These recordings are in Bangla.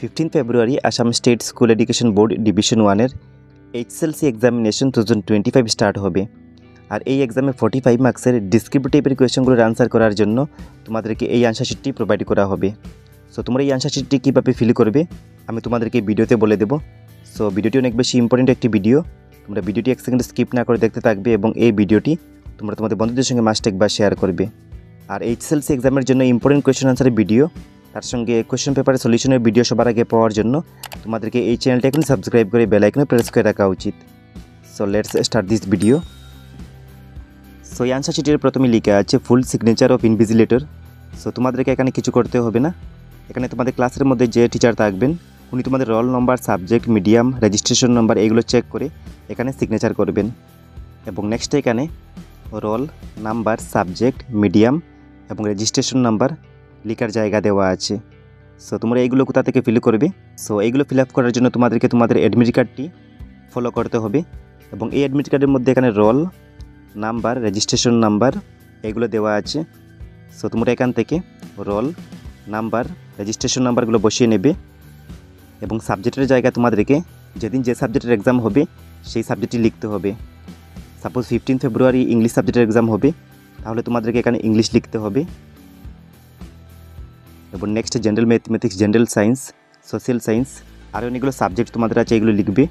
15 February Assam state school education board division 1-এর এইচএসএলসি এক্সামিনেশন 2025 স্টার্ট হবে। আর এই এক্সামে 45 মার্কসের ডিসক্রিপটিভের কোয়েশ্চেনগুলোর আনসার করার জন্য তোমাদেরকে এই আনসার শিটটি প্রোভাইড করা হবে। সো তোমরা এই আনসার শিটটি কীভাবে ফিল করবে আমি তোমাদেরকে ভিডিওতে বলে দেবো। সো ভিডিওটি অনেক বেশি ইম্পর্টেন্ট একটি ভিডিও, তোমরা ভিডিওটি 1 সেকেন্ড স্কিপ না করে দেখতে থাকবে এবং এই ভিডিওটি তোমরা তোমাদের বন্ধুদের সঙ্গে মাস্ট একবার শেয়ার করবে। আর এইচএসএলসি এক্সামের জন্য ইম্পর্টেন্ট কোয়েশ্চেন আনসারের ভিডিও, তার সঙ্গে কোয়েশ্চেন পেপারের সলিউশনের ভিডিও সবার আগে পাওয়ার জন্য তোমাদেরকে এই চ্যানেলটা এখন সাবস্ক্রাইব করে বেল আইকনে প্রেস করে রাখা উচিত। So let's start this video. So এই আনসার শিটের প্রথমে লেখা আছে full signature of invigilator. So তোমাদেরকে এখানে কিছু করতে হবে না, এখানে তোমাদের ক্লাসের মধ্যে যে টিচার থাকবেন উনি তোমাদের roll number, subject, medium, registration number এগুলো চেক করে এখানে সিগনেচার করবেন। এবং নেক্সট এখানে রোল নাম্বার, সাবজেক্ট, মিডিয়াম এবং রেজিস্ট্রেশন নাম্বার লেখার জায়গা দেওয়া আছে। সো তোমরা এইগুলো কোথা থেকে ফিল করবে? সো এইগুলো ফিল আপ করার জন্য তোমাদেরকে তোমাদের অ্যাডমিট কার্ডটি ফলো করতে হবে এবং এই অ্যাডমিট কার্ডের মধ্যে এখানে রোল নাম্বার, রেজিস্ট্রেশন নাম্বার এগুলো দেওয়া আছে। সো তোমরা এখান থেকে রোল নাম্বার, রেজিস্ট্রেশন নাম্বারগুলো বসিয়ে নেবে এবং সাবজেক্টের জায়গায় তোমাদেরকে যেদিন যে সাবজেক্টের এক্সাম হবে সেই সাবজেক্টটি লিখতে হবে। সাপোজ 15 ফেব্রুয়ারি ইংলিশ সাবজেক্টের এক্সাম হবে, তাহলে তোমাদেরকে এখানে ইংলিশ লিখতে হবে। এবং next general mathematics, general science, social science আর অনেকগুলো সাবজেক্ট তোমাদের আছে, এগুলো লিখবে।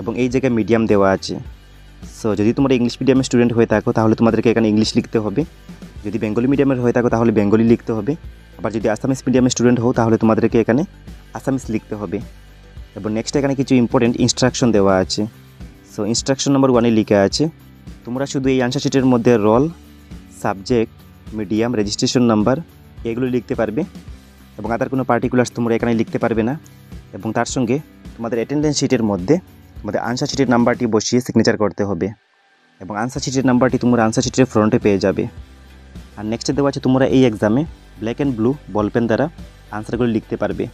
এবং এই জায়গায় মিডিয়াম দেওয়া আছে। সো যদি তোমরা ইংলিশ মিডিয়ামের স্টুডেন্ট হয়ে থাকো তাহলে তোমাদেরকে এখানে ইংলিশ লিখতে হবে, যদি বেঙ্গলি মিডিয়ামের হয়ে থাকো তাহলে বেঙ্গলি লিখতে হবে, আবার যদি আসামিস মিডিয়ামের স্টুডেন্ট হও তাহলে তোমাদেরকে এখানে আসামিস লিখতে হবে। এবং নেক্সট এখানে কিছু ইম্পর্টেন্ট ইনস্ট্রাকশন দেওয়া আছে। সো ইনস্ট্রাকশন নম্বর 1-এ লেখা আছে তোমরা শুধু এই আনসার শিটের মধ্যে roll, subject, medium, registration number এগুলো লিখতে পারবে এবং আদার কোনো পার্টিকুলার্স তোমরা এখানে লিখতে পারবে না। এবং তার সঙ্গে তোমাদের অ্যাটেন্ডেন্স শিটের মধ্যে তোমাদের আনসার শিটের নাম্বারটি বসিয়ে সিগনেচার করতে হবে এবং আনসার শিটের নাম্বারটি তোমরা আনসার শিটের ফ্রন্টে পেয়ে যাবে। আর নেক্সটে দেওয়া আছে তোমরা এই এক্সামে ব্ল্যাক অ্যান্ড ব্লু বলপেন দ্বারা আনসারগুলো লিখতে পারবে।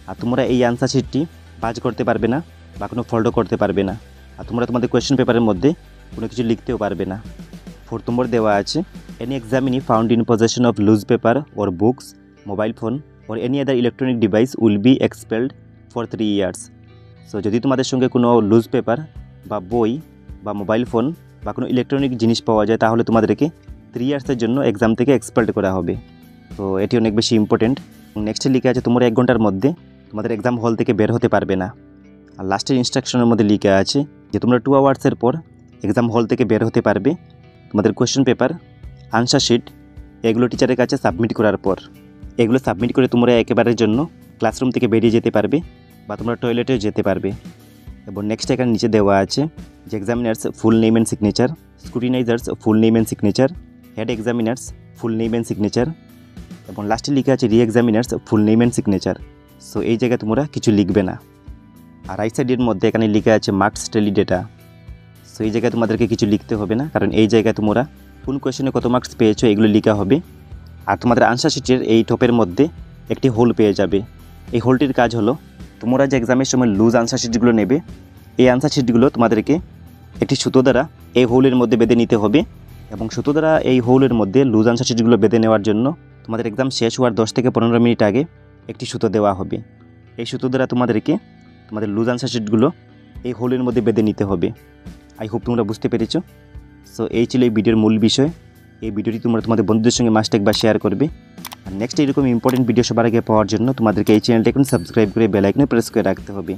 আর তোমরা এই আনসার শিটটি বাজ করতে পারবে না বা কোনো ফল্টও করতে পারবে না। আর তোমরা তোমাদের কোয়েশ্চেন পেপারের মধ্যে কোনো কিছু লিখতেও পারবে না। 4 নম্বর দেওয়া আছে any examinee found in possession of loose paper or books, mobile phone or any other electronic device will be expelled for 3 years. So যদি তোমাদের সঙ্গে কোনো লুজ পেপার বা বই বা মোবাইল ফোন বা কোনো ইলেকট্রনিক জিনিস পাওয়া যায় তাহলে তোমাদেরকে 3 ইয়ার্সের জন্য এক্সাম থেকে এক্সপেলড করা হবে। তো এটি অনেক বেশি ইম্পর্টেন্ট। নেক্সটে লিখে আছে তোমরা 1 ঘন্টার মধ্যে তোমাদের এক্সাম হল থেকে বের হতে পারবে না। আর লাস্টের ইনস্ট্রাকশনের মধ্যে লিখে আছে যে তোমরা 2 আওয়ার্সের পর এক্সাম হল থেকে বের হতে পারবে। তোমাদের কোয়েশ্চেন পেপার, আনসার শিট এগুলো টিচারের কাছে সাবমিট করার পর এগুলো সাবমিট করে তোমরা একেবারের জন্য ক্লাসরুম থেকে বেরিয়ে যেতে পারবে বা তোমরা টয়লেটেও যেতে পারবে। এবং নেক্সট এখানে নিচে দেওয়া আছে যে examiners full name and signature, scrutinizers full name and signature, head examiners full name and signature এবং লাস্টে লিখে আছে re examiners full name and signature. So এই জায়গায় তোমরা কিছু লিখবে না। আর রাইট সাইডের মধ্যে এখানে লিখে আছে মার্কস টেলি ডেটা। সো এই জায়গায় তোমাদেরকে কিছু লিখতে হবে না, কারণ এই জায়গায় তোমরা কোন কোয়েশ্চেনে কত মার্কস পেয়েছো এগুলো লেখা হবে। আর তোমাদের আনসার শিটের এই টপের মধ্যে একটি হোল পেয়ে যাবে। এই হোলটির কাজ হলো তোমরা যে এক্সামের সময় লুজ আনসার শিটগুলো নেবে এই আনসার শিটগুলো তোমাদেরকে একটি সুতো দ্বারা এই হোলের মধ্যে বেঁধে নিতে হবে এবং সুতো দ্বারা এই হোলের মধ্যে লুজ আনসার শিটগুলো বেঁধে নেওয়ার জন্য তোমাদের এক্সাম শেষ হওয়ার 10 থেকে 15 মিনিট আগে একটি সুতো দেওয়া হবে। এই সুতো দ্বারা তোমাদেরকে তোমাদের লুজ আনসার শিটগুলো এই হোলের মধ্যে বেঁধে নিতে হবে। আই হোপ তোমরা বুঝতে পেরেছো। সো এই ছিল এই ভিডিওর মূল বিষয়। এই ভিডিওটি তোমরা তোমাদের বন্ধুদের সঙ্গে মাস্ট একবার শেয়ার করবে। আর নেক্সট এরকম ইম্পর্টেন্ট ভিডিও সবার আগে পাওয়ার জন্য তোমাদেরকে এই চ্যানেলটা এখন সাবস্ক্রাইব করে বেল আইকনে প্রেস করে রাখতে হবে।